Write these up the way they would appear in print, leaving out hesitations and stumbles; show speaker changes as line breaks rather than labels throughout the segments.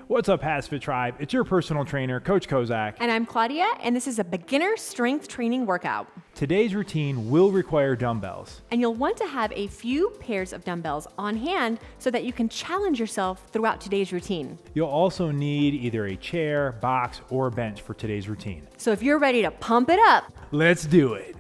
What's up, HASfit Tribe? It's your personal trainer, Coach Kozak.
And I'm Claudia, and this is a beginner strength training workout.
Today's routine will require dumbbells.
And you'll want to have a few pairs of dumbbells on hand so that you can challenge yourself throughout today's routine.
You'll also need either a chair, box, or bench for today's routine.
So if you're ready to pump it up,
let's do it.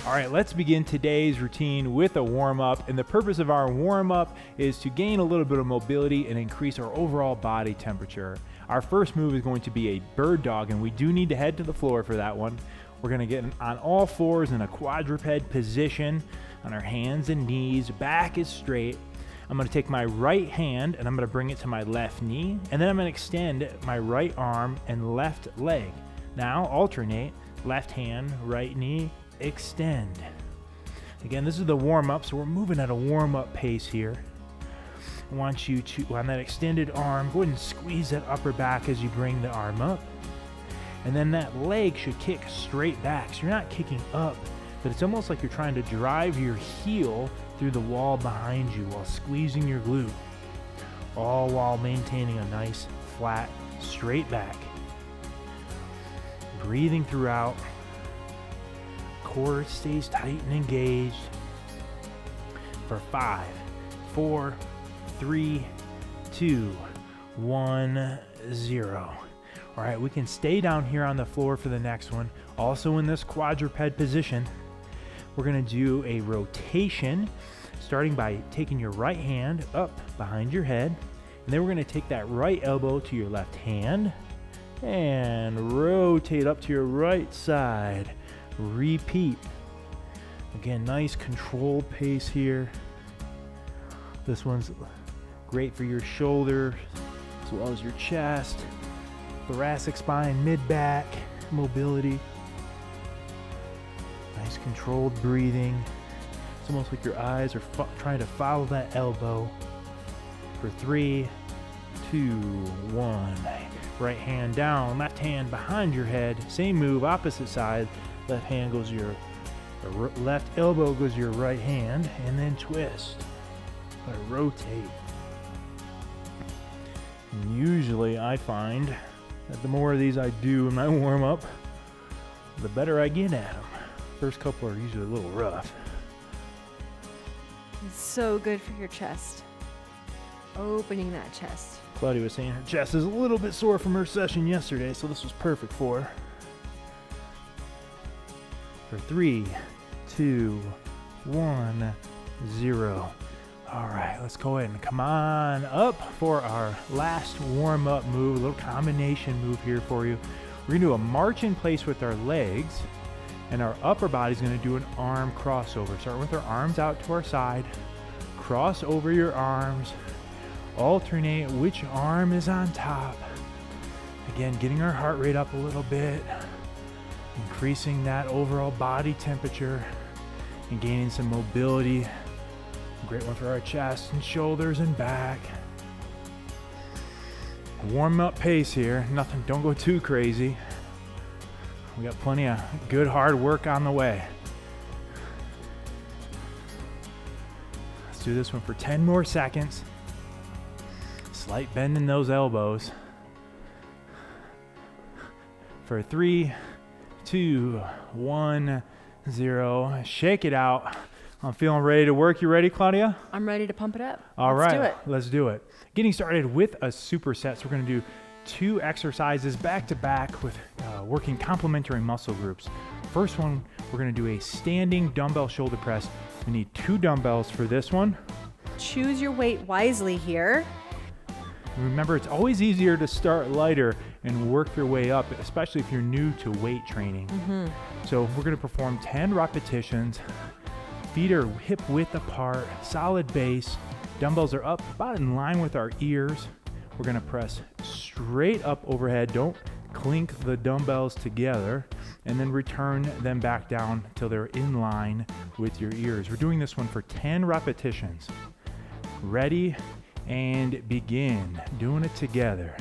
All right, let's begin today's routine with a warm-up. And the purpose of our warm-up is to gain a little bit of mobility and increase our overall body temperature. Our first move is going to be a bird dog, and we do need to head to the floor for that one. We're gonna get on all fours in a quadruped position on our hands and knees, back is straight. I'm gonna take my right hand and I'm gonna bring it to my left knee, and then I'm gonna extend my right arm and left leg. Now alternate, left hand, right knee, extend. Again, this is the warm-up, so we're moving at a warm-up pace here. I want you to, on that extended arm, go ahead and squeeze that upper back as you bring the arm up. And then that leg should kick straight back. So you're not kicking up, but it's almost like you're trying to drive your heel through the wall behind you while squeezing your glute, all while maintaining a nice, flat, straight back. Breathing throughout. Core stays tight and engaged for 5, 4, 3, 2, 1, 0. All right, we can stay down here on the floor for the next one. Also in this quadruped position, we're gonna do a rotation, starting by taking your right hand up behind your head, and then we're gonna take that right elbow to your left hand and rotate up to your right side. Repeat. Again, nice controlled pace here. This one's great for your shoulder as well as your chest, thoracic spine, mid-back, mobility. Nice controlled breathing. It's almost like your eyes are trying to follow that elbow. For 3, 2, 1. Right hand down, left hand behind your head. Same move, opposite side. Left hand goes to your left elbow goes to your right hand, and then twist. Rotate. And usually I find that the more of these I do in my warm-up, the better I get at them. First couple are usually a little rough.
it's so good for your chest. Opening that chest.
Claudia was saying her chest is a little bit sore from her session yesterday, so this was perfect for her. For 3, 2, 1, 0. All right, let's go ahead and come on up for our last warm-up move, a little combination move here for you. We're gonna do a march in place with our legs, and our upper body's gonna do an arm crossover. Start with our arms out to our side, cross over your arms, alternate which arm is on top. Again, getting our heart rate up a little bit, increasing that overall body temperature and gaining some mobility. Great one for our chest and shoulders and back. Warm up pace here. Nothing, don't go too crazy. We got plenty of good hard work on the way. Let's do this one for 10 more seconds. Slight bend in those elbows. For 3, 2, 1, 0. Shake it out. I'm feeling ready to work. You ready, Claudia?
I'm ready to pump it up.
Let's
do it.
Let's do it. Getting started with a superset. So we're going to do 2 exercises back to back with working complementary muscle groups. First one, we're going to do a standing dumbbell shoulder press. We need 2 dumbbells for this one.
Choose your weight wisely here.
Remember, it's always easier to start lighter and work your way up, especially if you're new to weight training. So we're going to perform 10 repetitions. Feet are hip width apart, solid base. Dumbbells are up about in line with our ears. We're going to press straight up overhead. Don't clink the dumbbells together, and then return them back down till they're in line with your ears. We're doing this one for 10 repetitions. Ready, and begin. Doing it together.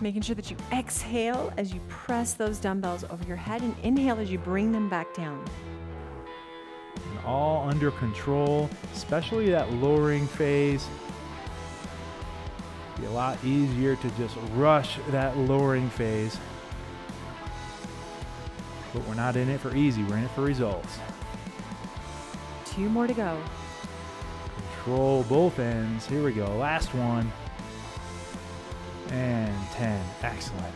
Making sure that you exhale as you press those dumbbells over your head, and inhale as you bring them back down.
And all under control, especially that lowering phase. Be a lot easier to just rush that lowering phase. But we're not in it for easy, we're in it for results.
2 more to go.
Control both ends. Here we go. Last one. And 10. Excellent.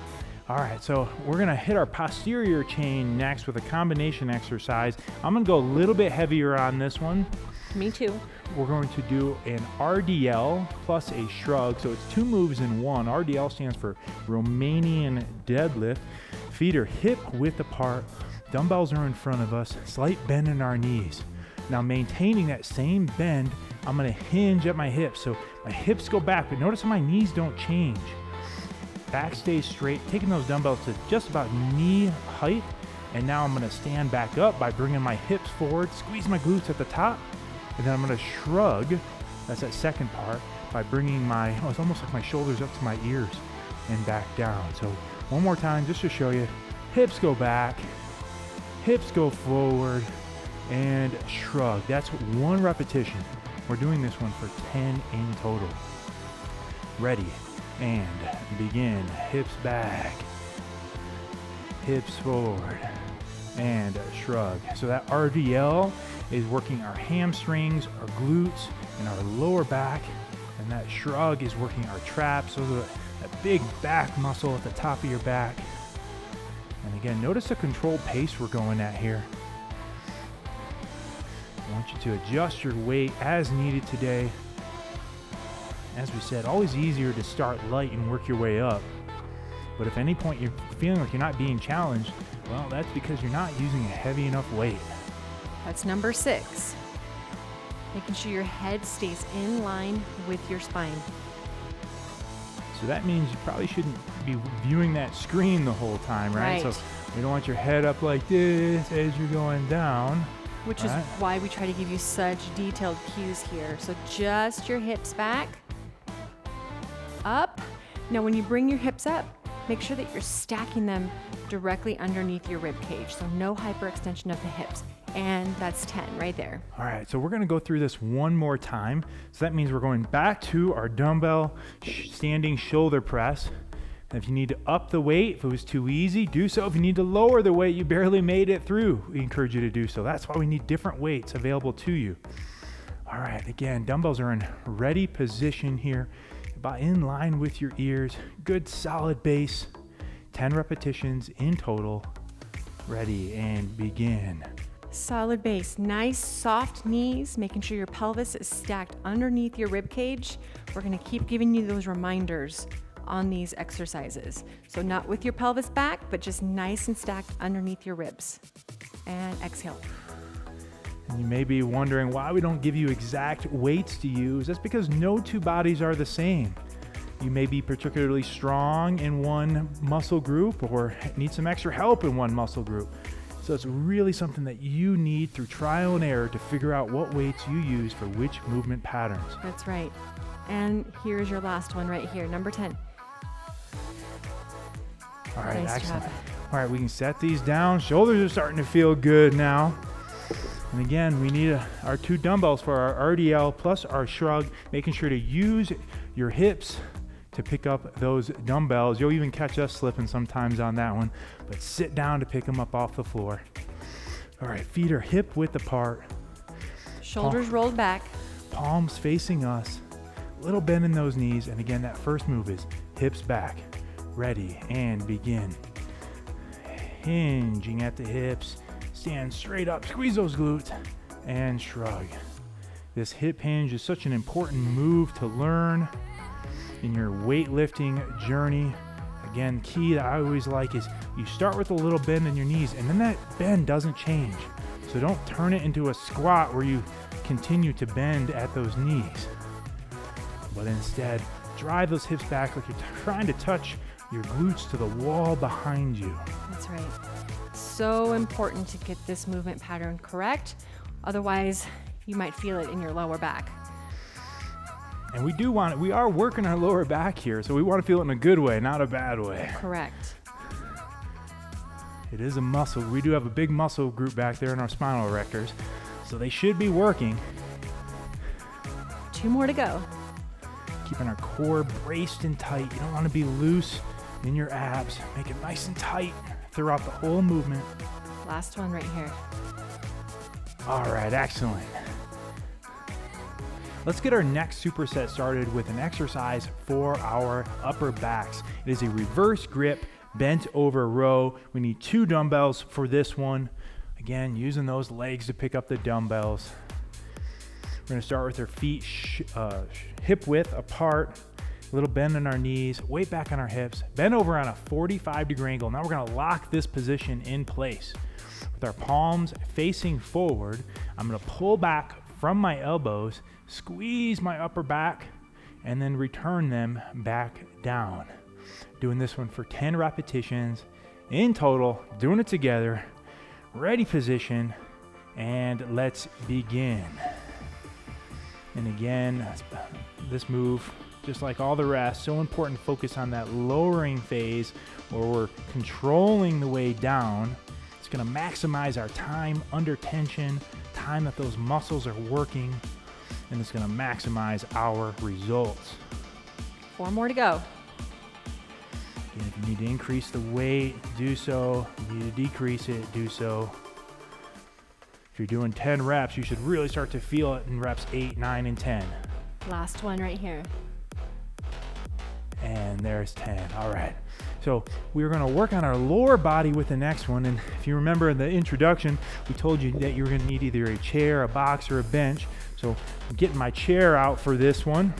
All right, so we're gonna hit our posterior chain next with a combination exercise. I'm gonna go a little bit heavier on this one.
Me too.
We're going to do an RDL plus a shrug. So it's 2 moves in one. RDL stands for Romanian deadlift. Feet are hip width apart. Dumbbells are in front of us. Slight bend in our knees. Now maintaining that same bend, I'm gonna hinge at my hips. So my hips go back, but notice how my knees don't change. Back stays straight, taking those dumbbells to just about knee height. And now I'm gonna stand back up by bringing my hips forward, squeeze my glutes at the top, and then I'm gonna shrug, that's that second part, by bringing my, it's almost like my shoulders up to my ears and back down. So one more time, just to show you, hips go back, hips go forward, and shrug. That's 1 repetition. We're doing this one for 10 in total. Ready, and begin. Hips back, hips forward, and shrug. So that RDL is working our hamstrings, our glutes, and our lower back, and that shrug is working our traps. Those are that big back muscle at the top of your back. And again, notice the controlled pace we're going at here. I want you to adjust your weight as needed today. As we said, always easier to start light and work your way up. But if at any point you're feeling like you're not being challenged, well, that's because you're not using a heavy enough weight.
That's number 6. Making sure your head stays in line with your spine.
So that means you probably shouldn't be viewing that screen the whole time, right? So you don't want your head up like this as you're going down.
Which is why we try to give you such detailed cues here. So just your hips back, up. Now when you bring your hips up, make sure that you're stacking them directly underneath your rib cage. So no hyperextension of the hips. And that's 10 right there.
All right, so we're gonna go through this one more time. So that means we're going back to our dumbbell standing shoulder press. And if you need to up the weight, if it was too easy, do so. If you need to lower the weight, you barely made it through, we encourage you to do so. That's why we need different weights available to you. All right, again, dumbbells are in ready position here, about in line with your ears. Good solid base, 10 repetitions in total. Ready, and begin.
Solid base, nice soft knees, making sure your pelvis is stacked underneath your rib cage. We're gonna keep giving you those reminders on these exercises. So not with your pelvis back, but just nice and stacked underneath your ribs. And exhale.
And you may be wondering why we don't give you exact weights to use. That's because no 2 bodies are the same. You may be particularly strong in one muscle group or need some extra help in one muscle group. So it's really something that you need through trial and error to figure out what weights you use for which movement patterns.
That's right. And here's your last one right here, number 10.
All right,
Nice
excellent.
job.
All right, we can set these down. Shoulders are starting to feel good now. And again, we need our 2 dumbbells for our RDL plus our shrug, making sure to use your hips to pick up those dumbbells. You'll even catch us slipping sometimes on that one, but sit down to pick them up off the floor. All right, feet are hip width apart.
Shoulders rolled back.
Palms facing us. Little bend in those knees. And again, that first move is hips back. Ready, and begin. Hinging at the hips. Stand straight up, squeeze those glutes, and shrug. This hip hinge is such an important move to learn. in your weightlifting journey. Again, key that I always like is you start with a little bend in your knees, and then that bend doesn't change. So don't turn it into a squat where you continue to bend at those knees, but instead drive those hips back like you're trying to touch your glutes to the wall behind you.
That's right. So important to get this movement pattern correct. Otherwise, you might feel it in your lower back.
And we are working our lower back here, so we want to feel it in a good way, not a bad way.
Correct.
It is a muscle. We do have a big muscle group back there in our spinal erectors, so they should be working.
2 more to go.
Keeping our core braced and tight. You don't want to be loose in your abs. Make it nice and tight throughout the whole movement.
Last one right here.
All right, excellent. Let's get our next superset started with an exercise for our upper backs. It is a reverse grip, bent over row. We need 2 dumbbells for this one. Again, using those legs to pick up the dumbbells. We're gonna start with our feet hip width apart, a little bend in our knees, weight back on our hips, bend over on a 45-degree angle. Now we're gonna lock this position in place. With our palms facing forward, I'm gonna pull back from my elbows, squeeze my upper back, and then return them back down. Doing this one for 10 repetitions in total, doing it together. Ready position, and let's begin. And again, this move, just like all the rest, so important to focus on that lowering phase where we're controlling the way down. It's gonna maximize our time under tension, time that those muscles are working, and it's gonna maximize our results.
4 more to go.
And if you need to increase the weight, do so. If you need to decrease it, do so. If you're doing 10 reps, you should really start to feel it in reps 8, 9, and 10.
Last one right here.
And there's 10. All right. So we're going to work on our lower body with the next one. And if you remember in the introduction, we told you that you're going to need either a chair, a box, or a bench. So I'm getting my chair out for this one.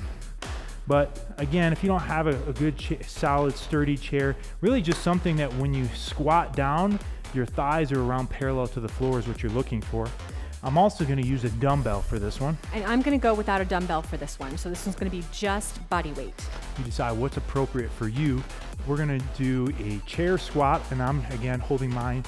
But again, if you don't have a good, solid, sturdy chair, really just something that when you squat down, your thighs are around parallel to the floor is what you're looking for. I'm also going to use a dumbbell for this one.
And I'm going to go without a dumbbell for this one. So this one's going to be just body weight.
You decide what's appropriate for you. We're going to do a chair squat, and I'm again holding my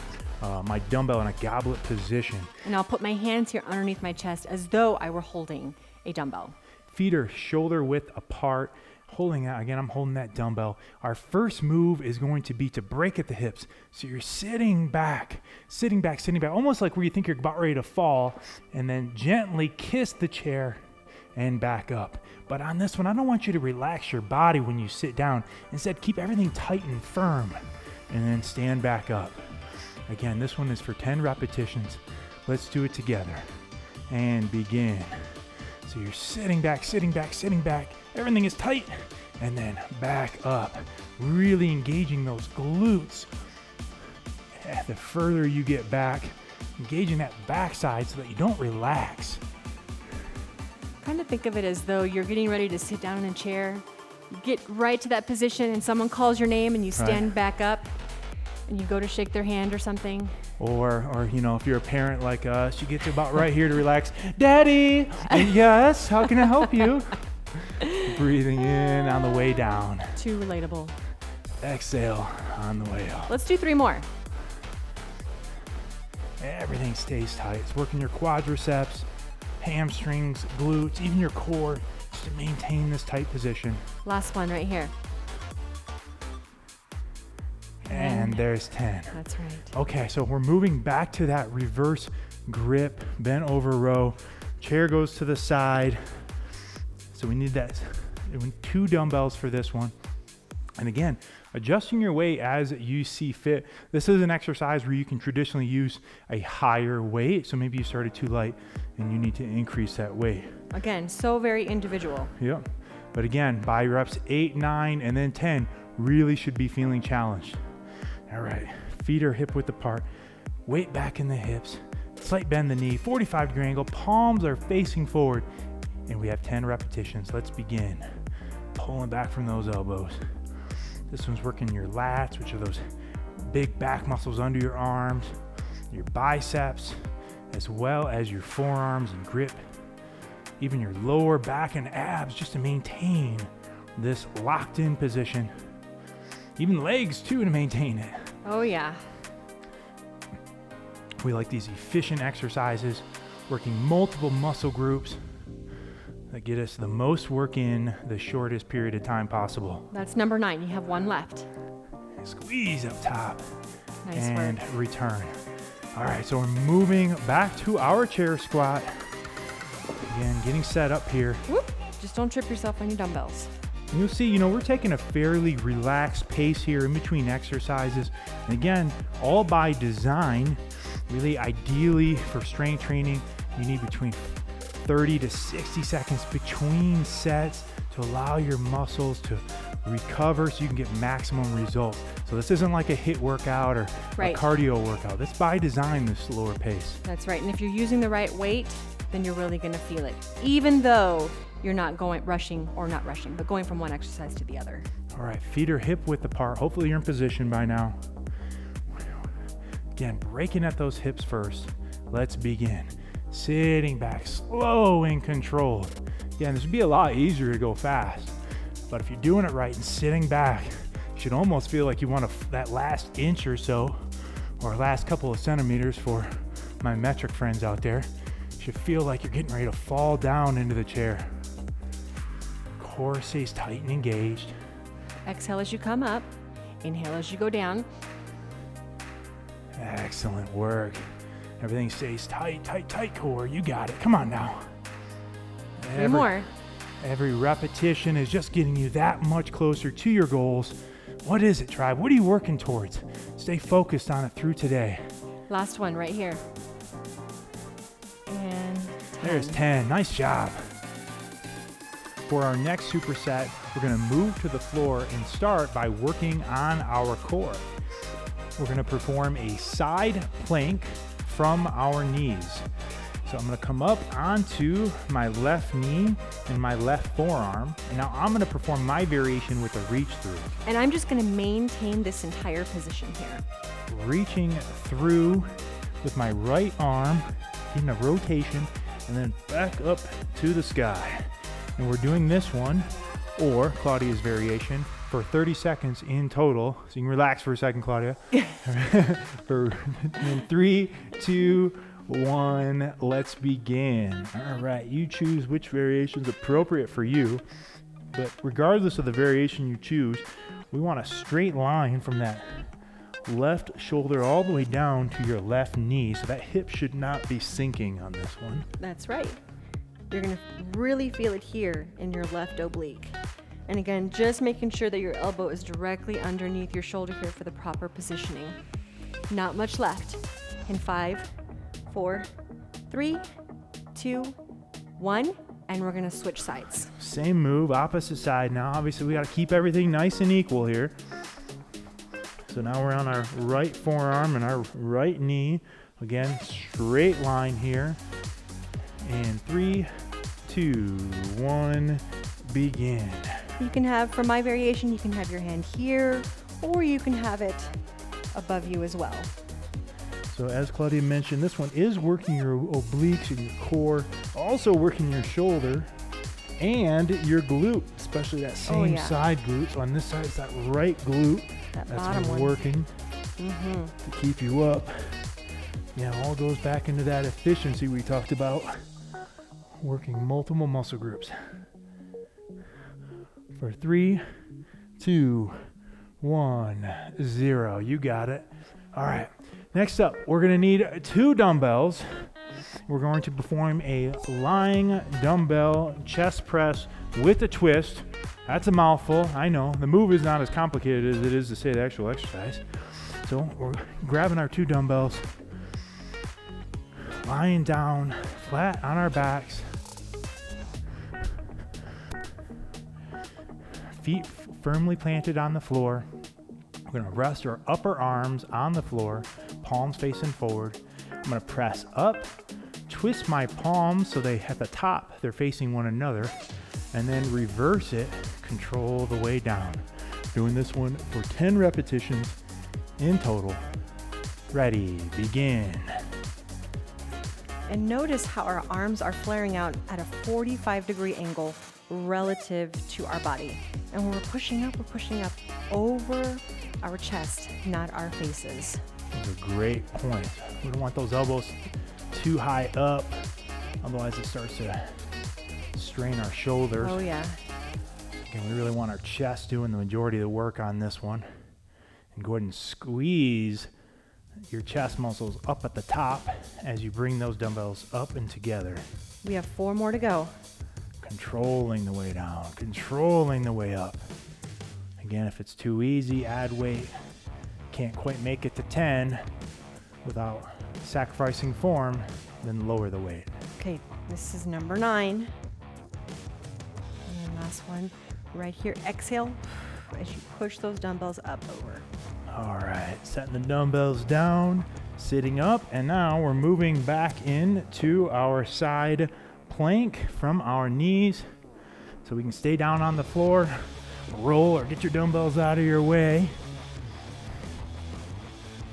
dumbbell in a goblet position.
And I'll put my hands here underneath my chest as though I were holding a dumbbell.
Feet are shoulder width apart. Holding that, again, I'm holding that dumbbell. Our first move is going to be to break at the hips. So you're sitting back, almost like where you think you're about ready to fall, and then gently kiss the chair and back up. But on this one, I don't want you to relax your body when you sit down. Instead, keep everything tight and firm, and then stand back up. Again, this one is for 10 repetitions. Let's do it together and begin. So you're sitting back. Everything is tight, and then back up. Really engaging those glutes. The further you get back, engaging that backside so that you don't relax.
Kind of think of it as though you're getting ready to sit down in a chair. You get right to that position and someone calls your name and you stand back up and you go to shake their hand or something.
Or you know, if you're a parent like us, you get to about right here to relax. Daddy! And yes, how can I help you? Breathing in on the way down.
Too relatable.
Exhale on the way up.
Let's do 3 more.
Everything stays tight. It's working your quadriceps, hamstrings, glutes, even your core, just to maintain this tight position.
Last one right here.
And there's 10.
That's right.
Okay, so we're moving back to that reverse grip, bent over row. Chair goes to the side. So we need 2 dumbbells for this one. And again, adjusting your weight as you see fit. This is an exercise where you can traditionally use a higher weight. So maybe you started too light and you need to increase that weight.
Again, so very individual.
Yep. But again, by reps 8, 9, and then 10, really should be feeling challenged. All right, feet are hip width apart, weight back in the hips, slight bend the knee, 45-degree angle, palms are facing forward, and we have 10 repetitions. Let's begin. pulling back from those elbows. This one's working your lats, which are those big back muscles under your arms, your biceps, as well as your forearms and grip, even your lower back and abs, just to maintain this locked in position. Even legs too, to maintain it.
Oh yeah.
We like these efficient exercises, working multiple muscle groups that get us the most work in the shortest period of time possible.
That's number 9. You have one left.
Squeeze up top.
Nice
And
work.
return. All right, so we're moving back to our chair squat. Again, getting set up here.
Whoop. Just don't trip yourself on your dumbbells.
And you'll see, we're taking a fairly relaxed pace here in between exercises. And again, all by design. Really, ideally for strength training, you need between 30 to 60 seconds between sets to allow your muscles to recover so you can get maximum results. So this isn't like a HIIT workout or a cardio workout. That's by design, this slower pace.
That's right. And if you're using the right weight, then you're really going to feel it, even though you're not going but going from one exercise to the other.
All right, feet are hip width apart. Hopefully you're in position by now. Again, breaking at those hips first. Let's begin. Sitting back, slow and controlled. Again, this would be a lot easier to go fast, but if you're doing it right and sitting back, you should almost feel like you want that last inch or so, or last couple of centimeters for my metric friends out there. You should feel like you're getting ready to fall down into the chair. Core stays tight and engaged.
Exhale as you come up. Inhale as you go down.
Excellent work. Everything stays tight, tight, tight core. You got it. Come on now.
3 more.
Every repetition is just getting you that much closer to your goals. What is it, tribe? What are you working towards? Stay focused on it through today.
Last one right here. And 10.
There's 10. Nice job. For our next superset, we're going to move to the floor and start by working on our core. We're going to perform a side plank from our knees. So I'm going to come up onto my left knee and my left forearm. And now I'm going to perform my variation with a reach through.
And I'm just going to maintain this entire position here.
Reaching through with my right arm, getting a rotation, and then back up to the sky. And we're doing this one, or Claudia's variation, for 30 seconds in total. So you can relax for a second, Claudia. For 3, 2, 1, let's begin. All right, you choose which variation is appropriate for you. But regardless of the variation you choose, we want a straight line from that left shoulder all the way down to your left knee. So that hip should not be sinking on this one.
That's right. You're going to really feel it here in your left oblique. And again, just making sure that your elbow is directly underneath your shoulder here for the proper positioning. Not much left. In 5, 4, 3, 2, 1, and we're going to switch sides.
Same move, opposite side now. Obviously, we got to keep everything nice and equal here. So now we're on our right forearm and our right knee. Again, straight line here. And 3, 2, 1, begin.
You can have, for my variation, you can have your hand here, or you can have it above you as well.
So as Claudia mentioned, this one is working your obliques and your core, also working your shoulder and your glute, especially that same side glute. So on this side, it's that right glute.
That's
bottom one working to keep you up. Yeah, it all goes back into that efficiency we talked about. Working multiple muscle groups. For 3, 2, 1, 0. You got it. All right. Next up, we're going to need 2 dumbbells. We're going to perform a lying dumbbell chest press with a twist. That's a mouthful. I know. The move is not as complicated as it is to say the actual exercise. So we're grabbing our 2 dumbbells, lying down flat on our backs. Feet firmly planted on the floor. We're going to rest our upper arms on the floor, palms facing forward. I'm going to press up, twist my palms so they at the top, they're facing one another, and then reverse it, control the way down. Doing this one for 10 repetitions in total. Ready, begin.
And notice how our arms are flaring out at a 45-degree angle relative to our body. And when we're pushing up over our chest, not our faces.
Those are great points. We don't want those elbows too high up, otherwise it starts to strain our shoulders.
Oh yeah.
Again, we really want our chest doing the majority of the work on this one. And go ahead and squeeze your chest muscles up at the top as you bring those dumbbells up and together.
We have 4 more to go.
Controlling the way down, controlling the way up. Again, if it's too easy, add weight. Can't quite make it to 10 without sacrificing form, then lower the weight.
Okay, this is number 9. And then last one, right here. Exhale as you push those dumbbells up over.
All right, setting the dumbbells down, sitting up, and now we're moving back into our side plank from our knees. So we can stay down on the floor, roll or get your dumbbells out of your way.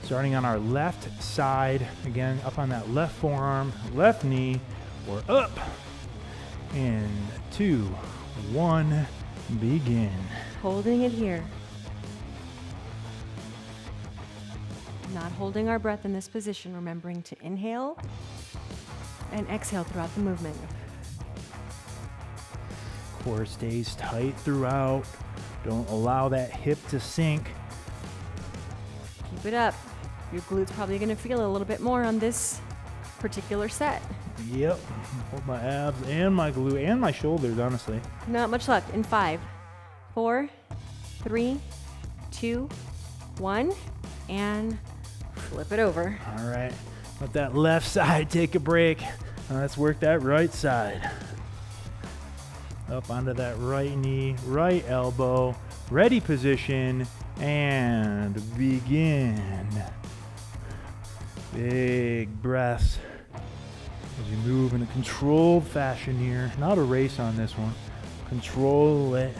Starting on our left side, again, up on that left forearm, left knee, we're up. In 2, 1, begin.
Holding it here. Not holding our breath in this position, remembering to inhale and exhale throughout the movement.
Core stays tight throughout. Don't allow that hip to sink.
Keep it up. Your glute's probably going to feel a little bit more on this particular set.
Yep, both my abs and my glute and my shoulders, honestly.
Not much left. In 5, 4, 3, 2, 1, and flip it over.
All right, let that left side take a break. Now let's work that right side. Up onto that right knee, right elbow, ready position, and begin. Big breaths as you move in a controlled fashion here. Not a race on this one. Control it.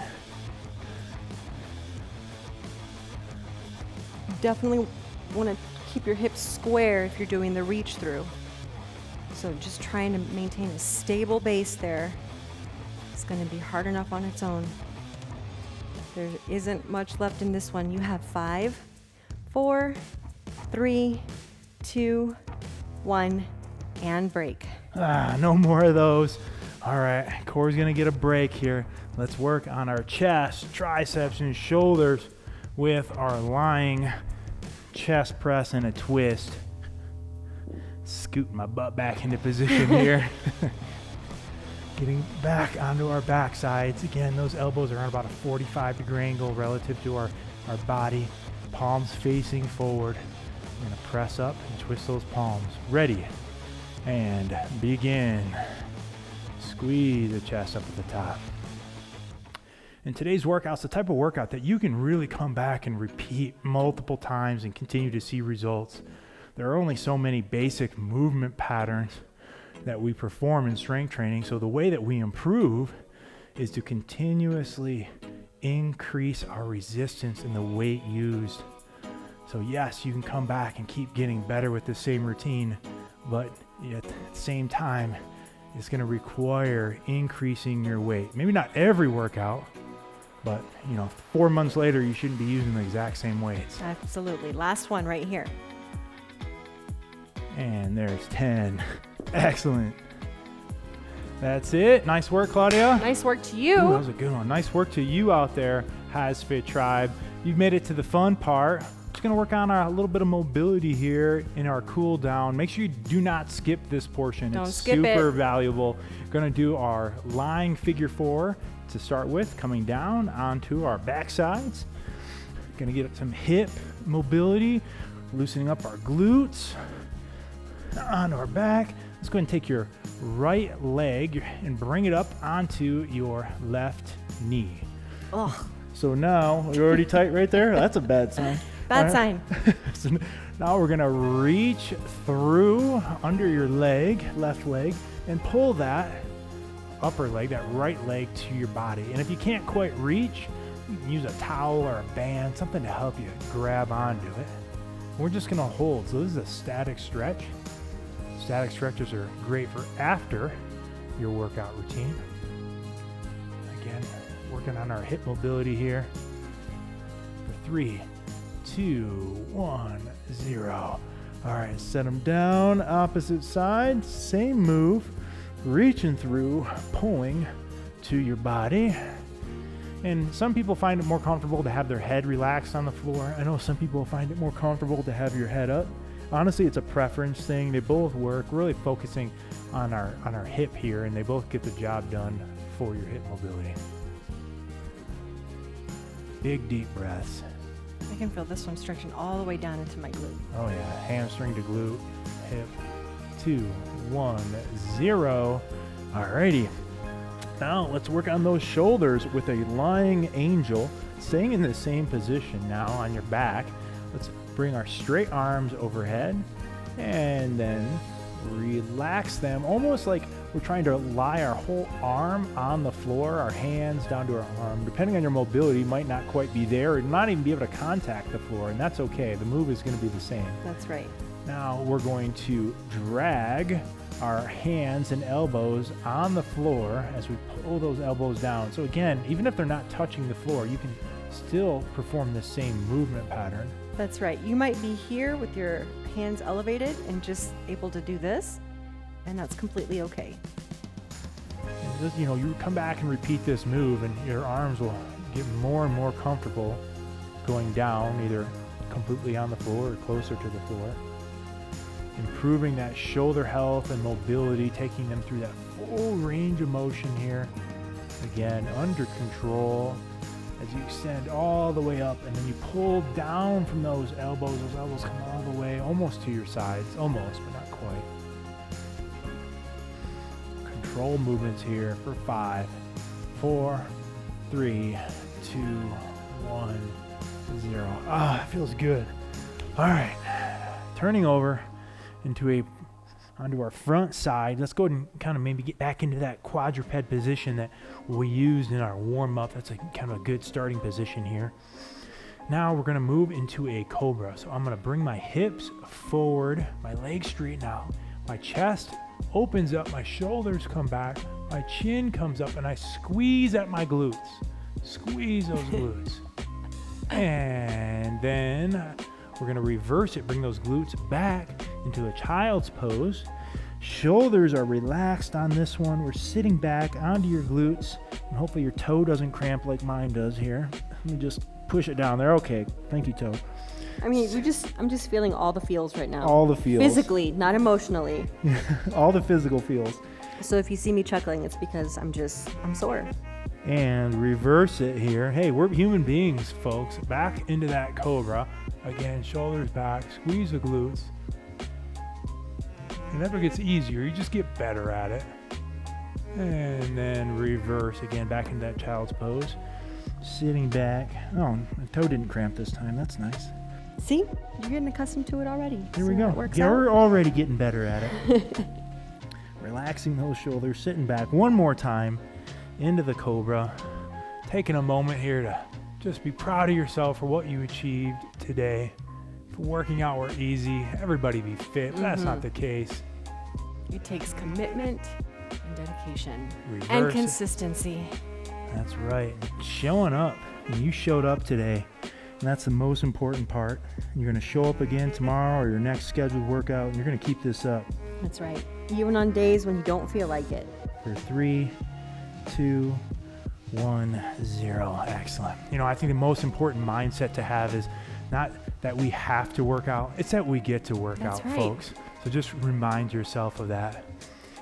Definitely want to keep your hips square if you're doing the reach through. So just trying to maintain a stable base there. It's going to be hard enough on its own. There isn't much left in this one. You have 5, 4, 3, 2, 1, and break.
No more of those. All right, core's gonna get a break here. Let's work on our chest, triceps, and shoulders with our lying chest press and a twist. Scoot my butt back into position here. Getting back onto our back sides. Again, those elbows are on about a 45-degree angle relative to our body. Palms facing forward. We're gonna press up and twist those palms. Ready, and begin. Squeeze the chest up at the top. And today's workout's the type of workout that you can really come back and repeat multiple times and continue to see results. There are only so many basic movement patterns that we perform in strength training, so the way that we improve is to continuously increase our resistance in the weight used. So yes, you can come back and keep getting better with the same routine, but at the same time, it's going to require increasing your weight. Maybe not every workout, but 4 months later, you shouldn't be using the exact same weights.
Absolutely. Last one right here.
And there's 10. Excellent. That's it. Nice work, Claudia.
Nice work to you.
Ooh, that was a good one. Nice work to you out there, HASfit Tribe. You've made it to the fun part. Just going to work on a little bit of mobility here in our cool down. Make sure you do not skip this portion.
Don't
it's
skip
super
it.
valuable. Going to do our lying figure 4 to start with, coming down onto our back sides. Going to get some hip mobility, loosening up our glutes onto our back. Let's go ahead and take your right leg and bring it up onto your left knee.
Oh,
So now, you're already tight right there? That's a bad sign.
bad
All right.
sign.
So now we're gonna reach through under your leg, left leg, and pull that upper leg, that right leg to your body. And if you can't quite reach, you can use a towel or a band, something to help you grab onto it. We're just gonna hold. So this is a static stretch. Static stretches are great for after your workout routine. Again, working on our hip mobility here. For 3, 2, 1, 0. All right, set them down, opposite side, same move, reaching through, pulling to your body. And some people find it more comfortable to have their head relaxed on the floor. I know some people find it more comfortable to have your head up. Honestly, it's a preference thing. They both work, really focusing on our hip here, and they both get the job done for your hip mobility. Big deep breaths.
I can feel this one stretching all the way down into my glute.
Oh yeah, hamstring to glute, hip. 2, 1, 0. Alrighty. Now let's work on those shoulders with a lying angel, staying in the same position now on your back. Let's bring our straight arms overhead and then relax them, almost like we're trying to lie our whole arm on the floor, our hands down to our arm. Depending on your mobility, might not quite be there or not even be able to contact the floor, and that's okay. The move is going to be the same.
That's right.
Now we're going to drag our hands and elbows on the floor as we pull those elbows down. So again, even if they're not touching the floor, you can still perform the same movement pattern.
That's right. You might be here with your hands elevated and just able to do this, and that's completely okay.
And just, you come back and repeat this move, and your arms will get more and more comfortable going down, either completely on the floor or closer to the floor. Improving that shoulder health and mobility, taking them through that full range of motion here. Again, under control as you extend all the way up, and then you pull down from those elbows. Those elbows come all the way almost to your sides, almost, but not quite. Control movements here for 5, 4, 3, 2, 1, 0. Ah, it feels good. All right, turning over onto our front side. Let's go ahead and kind of maybe get back into that quadruped position that we used in our warm-up. That's a kind of a good starting position here. Now we're going to move into a cobra. So I'm going to bring my hips forward, my legs straighten out, my chest opens up, my shoulders come back, my chin comes up, and I squeeze at my glutes. Squeeze those glutes. And then we're going to reverse it, bring those glutes back into a child's pose. Shoulders are relaxed on this one. We're sitting back onto your glutes, and hopefully your toe doesn't cramp like mine does here. Let me just push it down there. Okay, thank you, toe.
I mean, I'm just feeling all the feels right now.
All the feels.
Physically, not emotionally.
All the physical feels.
So if you see me chuckling, it's because I'm sore.
And reverse it here. Hey, we're human beings, folks. Back into that cobra. Again, shoulders back, squeeze the glutes. It never gets easier, you just get better at it. And then reverse again, back into that child's pose. Sitting back. Oh, my toe didn't cramp this time, that's nice.
See, you're getting accustomed to it already.
Here we go. Yeah, we're already getting better at it. Relaxing those shoulders, sitting back one more time into the cobra. Taking a moment here to just be proud of yourself for what you achieved today. If working out were easy, everybody be fit, but that's not the case.
It takes commitment and dedication
Reverse
and
it.
consistency.
That's right. Showing up. And you showed up today. And that's the most important part. You're going to show up again tomorrow or your next scheduled workout, and you're going to keep this up.
That's right. Even on days when you don't feel like it.
For 3, 2, 1, 0. Excellent. I think the most important mindset to have is not that we have to work out. It's that we get to work out,
right.
folks. So just remind yourself of that.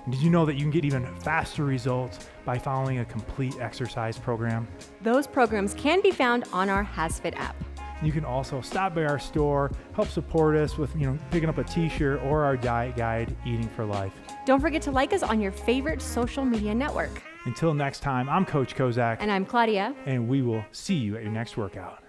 And did you know that you can get even faster results by following a complete exercise program?
Those programs can be found on our HASfit app.
You can also stop by our store, help support us with, picking up a t-shirt or our diet guide, Eating for Life.
Don't forget to like us on your favorite social media network.
Until next time, I'm Coach Kozak.
And I'm Claudia.
And we will see you at your next workout.